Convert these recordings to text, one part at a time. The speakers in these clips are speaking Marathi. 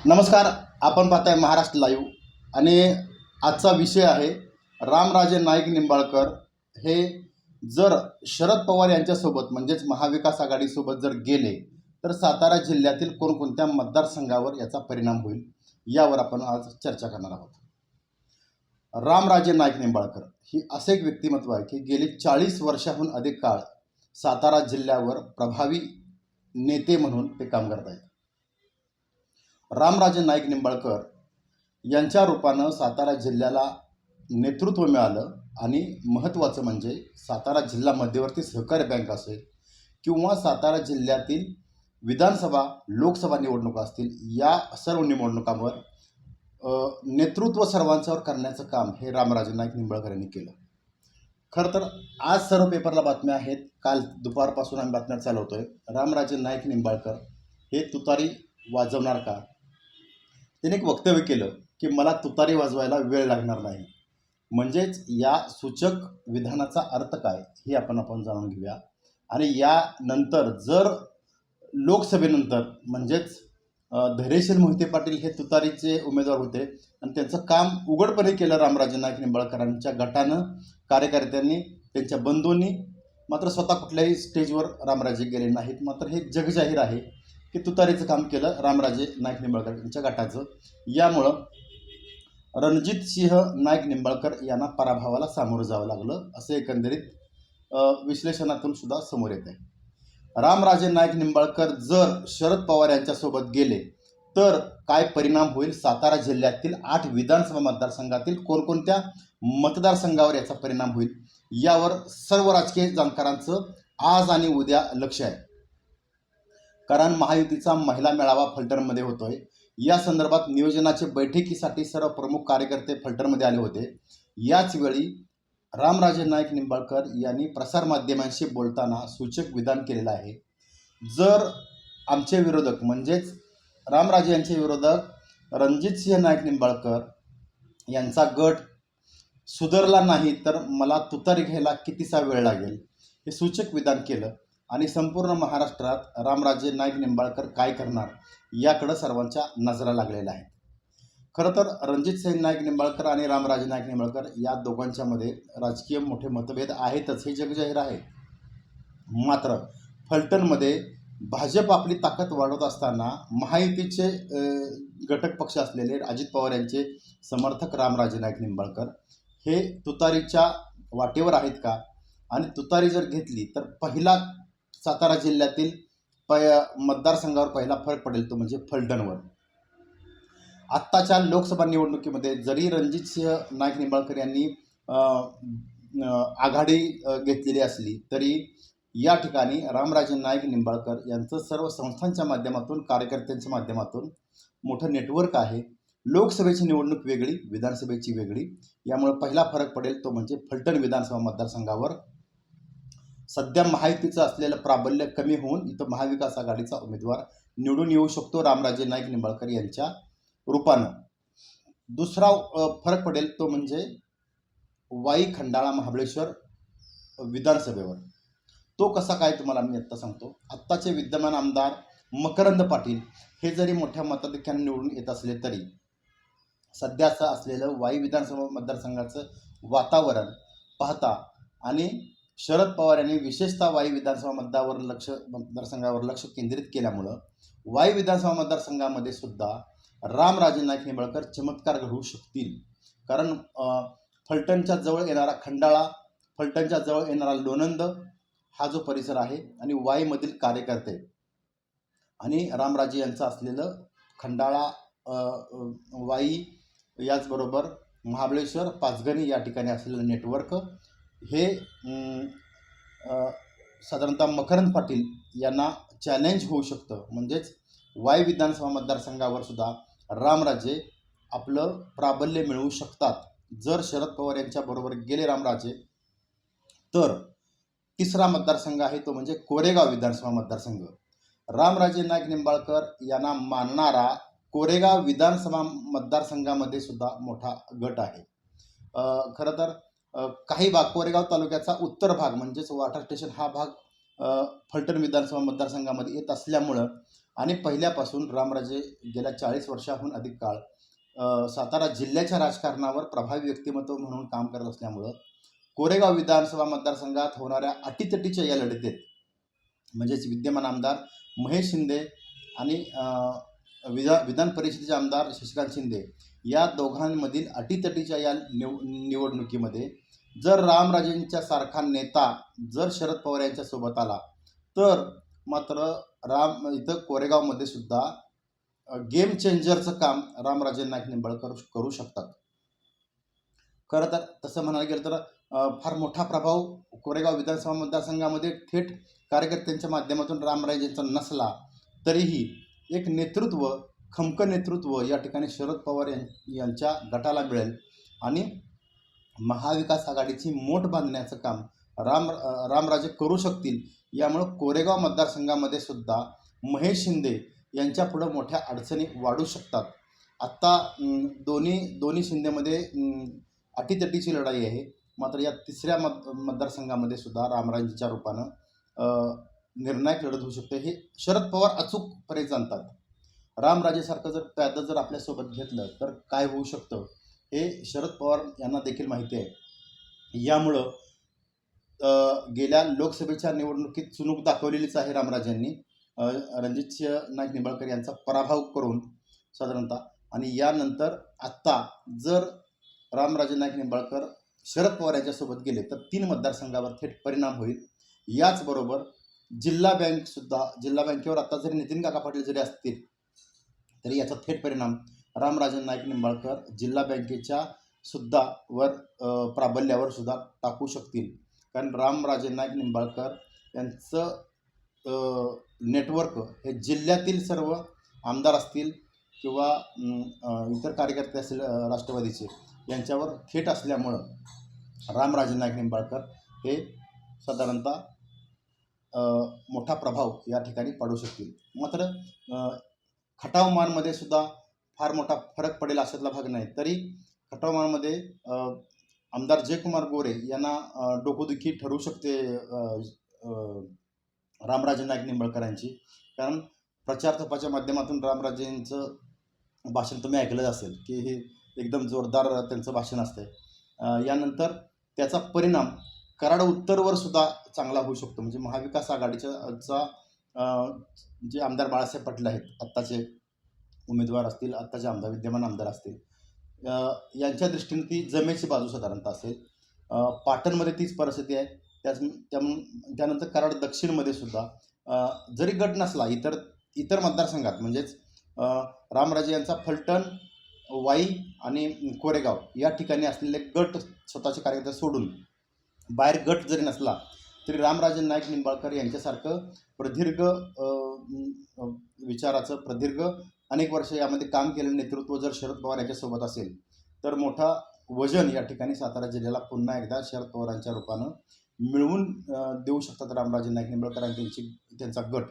नमस्कार. आपण पाहताय महाराष्ट्र लाईव्ह आणि आजचा विषय आहे रामराजे नाईक निंबाळकर हे जर शरद पवार यांच्यासोबत म्हणजेच महाविकास आघाडीसोबत जर गेले तर सातारा जिल्ह्यातील कोणकोणत्या मतदारसंघावर याचा परिणाम होईल यावर आपण आज चर्चा करणार आहोत. रामराजे नाईक निंबाळकर ही असे एक व्यक्तिमत्व आहे की गेली 40 वर्षाहून अधिक काळ सातारा जिल्ह्यावर प्रभावी नेते म्हणून ते काम करत आहेत. रामराजे नाईक निंबाळकर यांच्या रूपानं सातारा जिल्ह्याला नेतृत्व मिळालं आणि महत्त्वाचं म्हणजे सातारा जिल्हा मध्यवर्ती सहकारी बँक असेल किंवा सातारा जिल्ह्यातील विधानसभा लोकसभा निवडणुका असतील, या सर्व निवडणुकांवर नेतृत्व सर्वांच्यावर करण्याचं काम हे रामराजे नाईक निंबाळकर यांनी केलं. खरं तर आज सर्व पेपरला बातम्या आहेत. काल दुपारपासून आम्ही बातम्या चालवतोय. रामराजे नाईक निंबाळकर हे तुतारी वाजवणार का? त्याने एक वक्तव्य केलं की मला तुतारी वाजवायला वेळ लागणार नाही. म्हणजेच या सूचक विधानाचा अर्थ काय हे आपण जाणून घेऊया. आणि यानंतर जर लोकसभेनंतर म्हणजेच धैर्यशील मोहिते पाटील हे तुतारीचे उमेदवार होते आणि त्यांचं काम उघडपणे केलं रामराजे नाईक निंबाळकरांच्या गटानं, कार्यकर्त्यांनी, त्यांच्या बंधूंनी. मात्र स्वतः कुठल्याही स्टेजवर रामराजे गेले नाहीत. मात्र हे जगजाहीर आहे की तुतारीचं काम केलं रामराजे नाईक निंबाळकर यांच्या गटाचं. यामुळं रणजितसिंह नाईक निंबाळकर यांना पराभवाला सामोरं जावं लागलं असं एकंदरीत विश्लेषणातून सुद्धा समोर येत आहे. रामराजे नाईक निंबाळकर जर शरद पवार यांच्यासोबत गेले तर काय परिणाम होईल? सातारा जिल्ह्यातील 8 विधानसभा मतदारसंघातील कोणकोणत्या मतदारसंघावर याचा परिणाम होईल यावर सर्व राजकीय जाणकारांचं आज आणि उद्या लक्ष आहे. कारण महायुतीचा महिला मेळावा फलटणमध्ये होतोय. या संदर्भात नियोजनाच्या बैठकीसाठी सर्व प्रमुख कार्यकर्ते फलटणमध्ये आले होते. याच वेळी रामराजे नाईक निंबाळकर यांनी प्रसारमाध्यमांशी बोलताना सूचक विधान केलेलं आहे. जर आमचे विरोधक म्हणजेच रामराजे यांचे विरोधक रणजितसिंह नाईक निंबाळकर यांचा गट सुधारला नाही तर मला तुतारी घ्यायला कितीसा वेळ लागेल हे सूचक विधान केलं. आणि संपूर्ण महाराष्ट्रात रामराजे नाईक निंबाळकर काय करणार याकडं सर्वांच्या नजरा लागलेल्या आहेत. खरं तर रणजितसिंह नाईक निंबाळकर आणि रामराजे नाईक निंबाळकर या दोघांच्यामध्ये राजकीय मोठे मतभेद आहेतच, हे जगजाहीर आहे. मात्र फलटणमध्ये भाजप आपली ताकद वाढवत असताना महायुतीचे घटक पक्ष असलेले अजित पवार यांचे समर्थक रामराजे नाईक निंबाळकर हे तुतारीच्या वाटेवर आहेत का? आणि तुतारी जर घेतली तर पहिला सातारा जिल्ह्यातील मतदारसंघावर पहिला फरक पडेल तो म्हणजे फलटणवर. आत्ताच्या लोकसभा निवडणुकीमध्ये जरी रणजितसिंह नाईक निंबाळकर यांनी आघाडी घेतलेली असली तरी या ठिकाणी रामराजे नाईक निंबाळकर यांचं सर्व संस्थांच्या माध्यमातून, कार्यकर्त्यांच्या माध्यमातून मोठं नेटवर्क आहे. लोकसभेची निवडणूक वेगळी, विधानसभेची वेगळी. यामुळे पहिला फरक पडेल तो म्हणजे फलटण विधानसभा मतदारसंघावर सध्या महायुतीचं असलेलं प्राबल्य कमी होऊन इथं महाविकास आघाडीचा उमेदवार निवडून येऊ शकतो रामराजे नाईक निंबाळकर यांच्या रूपानं. दुसरा फरक पडेल तो म्हणजे वाई, खंडाळा, महाबळेश्वर विधानसभेवर. तो कसा काय तुम्हाला मी आत्ता सांगतो. आत्ताचे विद्यमान आमदार मकरंद पाटील हे जरी मोठ्या मताधिक्याने निवडून येत असले तरी सध्याचं असलेलं वाई विधानसभा मतदारसंघाचं वातावरण पाहता आणि शरद पवार यांनी विशेषतः वाई विधानसभा मतदारसंघावर लक्ष केंद्रित केल्यामुळं वाई विधानसभा मतदारसंघामध्ये सुद्धा रामराजे नाईक निंबाळकर चमत्कार घडवू शकतील. कारण फलटणच्या जवळ येणारा खंडाळा, फलटणच्या जवळ येणारा लोणंद हा जो परिसर आहे आणि वाईमधील कार्यकर्ते आणि रामराजे यांचं असलेलं खंडाळा, वाई, याचबरोबर महाबळेश्वर, पाचगणी या ठिकाणी असलेलं नेटवर्क हे साधारणतः मकरंद पाटील यांना चॅलेंज होऊ शकतं. म्हणजेच वाई विधानसभा मतदारसंघावर सुद्धा रामराजे आपलं प्राबल्य मिळवू शकतात जर शरद पवार यांच्याबरोबर गेले रामराजे. तर तिसरा मतदारसंघ आहे तो म्हणजे कोरेगाव विधानसभा मतदारसंघ. रामराजे नाईक निंबाळकर यांना मानणारा कोरेगाव विधानसभा मतदारसंघामध्ये सुद्धा मोठा गट आहे. खरं तर काही भाग कोरेगाव तालुक्याचा उत्तर भाग म्हणजेच वॉटर स्टेशन हा भाग फलटण विधानसभा मतदारसंघामध्ये येत असल्यामुळं आणि पहिल्यापासून रामराजे गेल्या 40 वर्षाहून अधिक काळ सातारा जिल्ह्याच्या राजकारणावर प्रभावी व्यक्तिमत्व म्हणून काम करत असल्यामुळं कोरेगाव विधानसभा मतदारसंघात होणाऱ्या अटीतटीच्या या लढतीत म्हणजेच विद्यमान आमदार महेश शिंदे आणि विधान परिषदेचे आमदार शशिकांत शिंदे या दोघांमधील अटीतटीच्या या निवडणुकीमध्ये जर रामराजेंच्या सारखा नेता जर शरद पवार यांच्या सोबत आला तर मात्र इथं कोरेगावमध्ये सुद्धा गेम चेंजरचं काम रामराजे नाईक निंबाळकर करू शकतात. खरं तर तसं म्हणायला गेलं तर फार मोठा प्रभाव कोरेगाव विधानसभा मतदारसंघामध्ये थेट कार्यकर्त्यांच्या माध्यमातून रामराजेंचा नसला तरीही एक नेतृत्व, खमकं नेतृत्व या ठिकाणी शरद पवार यांच्या गटाला मिळेल आणि महाविकास आघाडीची मोठ बांधण्याचं काम रामराजे करू शकतील. यामुळं कोरेगाव मतदारसंघामध्ये सुद्धा महेश शिंदे यांच्या पुढं मोठ्या अडचणी वाढू शकतात. आत्ता दोन्ही शिंदेमध्ये अटीतटीची लढाई आहे. मात्र या तिसऱ्या मतदारसंघामध्ये सुद्धा रामराजेंच्या रूपानं निर्णायक लढत होऊ शकते हे शरद पवार अचूकपणे जाणतात. रामराजेसारखं जर प्यादं जर आपल्यासोबत घेतलं तर काय होऊ शकतं हे शरद पवार यांना देखील माहिती आहे. यामुळं गेल्या लोकसभेच्या निवडणुकीत चुणूक दाखवलेलीच आहे रामराजेंनी रणजितसिंह नाईक निंबाळकर यांचा पराभव करून साधारणतः. आणि यानंतर आत्ता जर रामराजे नाईक निंबाळकर शरद पवार यांच्यासोबत गेले तर 3 मतदारसंघावर थेट परिणाम होईल. याचबरोबर जिल्हा बँकेवर आत्ता जरी नितीन काका पाटील जरी असतील तरी याचा थेट परिणाम रामराजे नाईक निंबाळकर जिल्हा बँकेच्या सुद्धा प्राबल्यावर सुद्धा टाकू शकतील. कारण रामराजे नाईक निंबाळकर यांचं नेटवर्क हे जिल्ह्यातील सर्व आमदार असतील किंवा इतर कार्यकर्ते असतील राष्ट्रवादीचे यांच्यावर थेट असल्यामुळं रामराजे नाईक निंबाळकर हे साधारणतः मोठा प्रभाव या ठिकाणी पाडू शकतील. मात्र खटाव-मानमध्ये सुद्धा फार मोठा फरक पडेल अशातला भाग नाही. तरी खटाव-मानमध्ये आमदार जयकुमार गोरे यांना डोकोदुखी ठरू शकते रामराजे नाईक निंबाळकरांची. कारण प्रचार तपाच्या माध्यमातून रामराजेंचं भाषण तुम्ही ऐकलं असेल की हे एकदम जोरदार त्यांचं भाषण असतं. यानंतर त्याचा परिणाम कराड उत्तरवर सुद्धा चांगला होऊ शकतो. म्हणजे महाविकास आघाडीचा जे आमदार बाळासाहेब पाटील आहेत आत्ताचे उमेदवार असतील, आत्ताचे विद्यमान आमदार असतील, यांच्या दृष्टीने ती जमेची बाजू साधारणतः असेल. पाटणमध्ये तीच परिस्थिती आहे. त्यानंतर कराड दक्षिणमध्ये सुद्धा जरी गट नसला इतर मतदारसंघात म्हणजेच रामराजे यांचा फलटण, वाई आणि कोरेगाव या ठिकाणी असलेले गट स्वतःचे कार्यकर्ते सोडून बाहेर गट जरी नसला तरी रामराजे नाईक निंबाळकर यांच्यासारखं प्रदीर्घ विचाराचं प्रदीर्घ अनेक वर्ष यामध्ये काम केलेलं नेतृत्व जर शरद पवार यांच्यासोबत असेल तर मोठा वजन या ठिकाणी सातारा जिल्ह्याला पुन्हा एकदा शरद पवारांच्या रूपानं मिळवून देऊ शकतात रामराजे नाईक निंबाळकर आणि त्यांचा गट.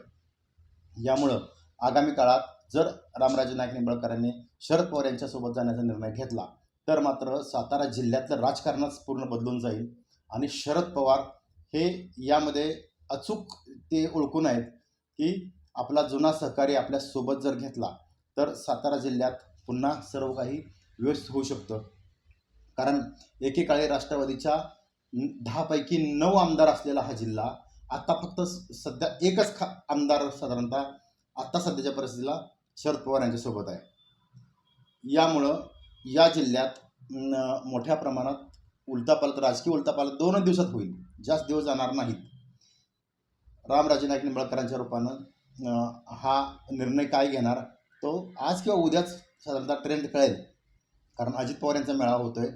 यामुळं आगामी काळात जर रामराजे नाईक निंबाळकरांनी शरद पवार यांच्यासोबत जाण्याचा निर्णय घेतला तर मात्र सातारा जिल्ह्यातलं राजकारणच पूर्ण बदलून जाईल आणि शरद पवार हे यामध्ये अचूक ते ओळखून आहेत की आपला जुना सहकारी आपल्यासोबत जर घेतला तर सातारा जिल्ह्यात पुन्हा सर्व काही व्यवस्थित होऊ शकतं. कारण एकेकाळी राष्ट्रवादीच्या 10 पैकी 9 आमदार असलेला हा जिल्हा आत्ता फक्त सध्या एकच आमदार साधारणतः आत्ता सध्याच्या परिस्थितीला शरद पवार यांच्यासोबत आहे. यामुळं या जिल्ह्यात मोठ्या प्रमाणात राजकीय उलथापालथ 2 दिवसात होईल, जास्त दिवस जाणार नाहीत. रामराजे नाईक निंबाळकरांच्या रूपानं हा निर्णय काय घेणार तो आज किंवा उद्याच साधारणतः ट्रेंड कळेल. कारण अजित पवार यांचा मेळावा होतोय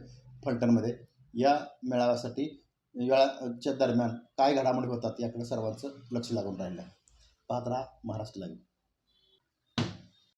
फलटणमध्ये. या मेळाव्यासाठी दरम्यान काय घडामोडी होतात याकडे सर्वांचं लक्ष लागून राहिलं आहे. पाहत राहा महाराष्ट्र लाईव्ह.